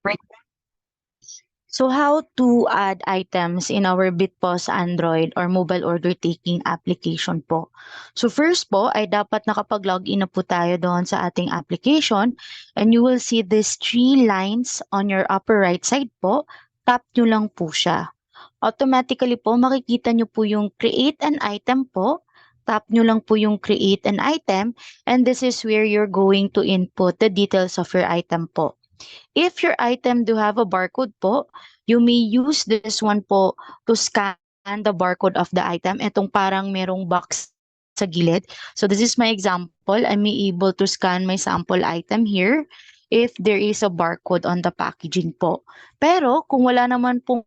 Right. So how to add items in our Bitpos Android or mobile order taking application po. So first po ay dapat nakapag-login na po tayo doon sa ating application and you will see these three lines on your upper right side po. Tap nyo lang po siya. Automatically po makikita nyo po yung create an item po. Tap nyo lang po yung create an item and this is where you're going to input the details of your item po. If your item do have a barcode po, you may use this one po to scan the barcode of the item. Itong parang merong box sa gilid. So this is my example. I may able to scan my sample item here if there is a barcode on the packaging po. Pero kung wala naman pong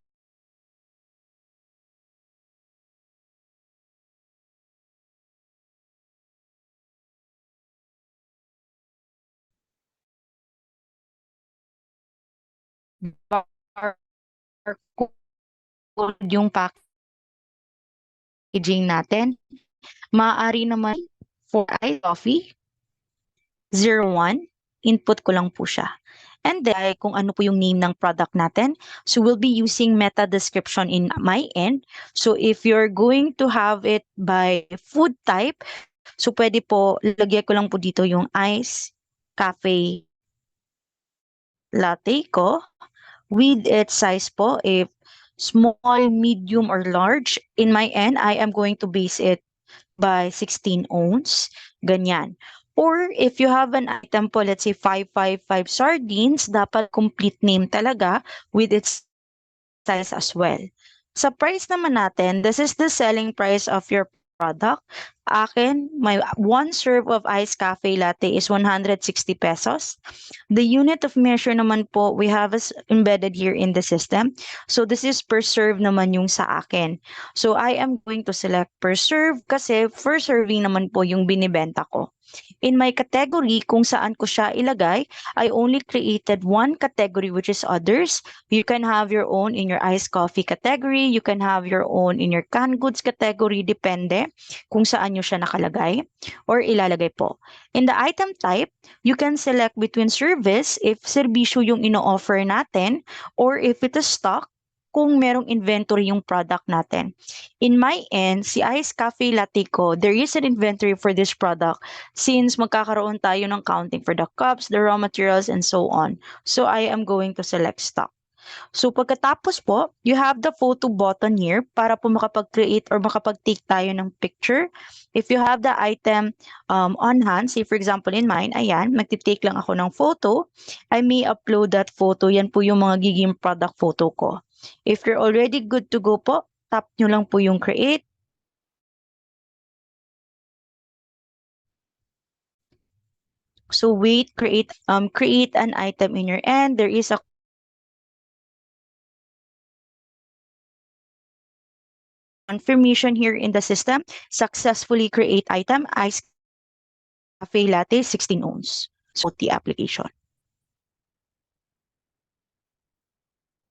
barcode yung packaging natin, maaari naman for ice coffee 01, input ko lang po siya. And then, kung ano po yung name ng product natin. So, we'll be using meta description in my end. So, if you're going to have it by food type, so pwede po, lagyan ko lang po dito yung ice cafe latte ko with its size po, if small, medium, or large. In my end, I am going to base it by 16 ounce, ganyan. Or if you have an item po, let's say 555 sardines, dapat complete name talaga with its size as well. Sa price naman natin, this is the selling price of your product. Akin, my one serve of iced cafe latte is 160 pesos. The unit of measure naman po, we have us embedded here in the system. So this is per serve naman yung sa akin. So I am going to select per serve kasi per serving naman po yung binibenta ko. In my category, kung saan ko siya ilagay, I only created one category which is others. You can have your own in your iced coffee category. You can have your own in your canned goods category. Depende kung saan nyo siya nakalagay or ilalagay po. In the item type, you can select between service if serbisyo yung ino-offer natin or if it is stock kung merong inventory yung product natin. In my end, si Ice Cafe Latte ko, there is an inventory for this product since magkakaroon tayo ng counting for the cups, the raw materials, and so on. So I am going to select stock. So pagkatapos po, you have the photo button here para po makapag-create or makapag-take tayo ng picture. If you have the item on hand, say for example in mine, ayan, magti-take lang ako ng photo. I may upload that photo. Yan po yung mga giging product photo ko. If you're already good to go po, tap nyo lang po yung create. So wait, create an item in your end. There is a confirmation here in the system. Successfully create item, Ice Cafe Latte 16 ounce. So the application.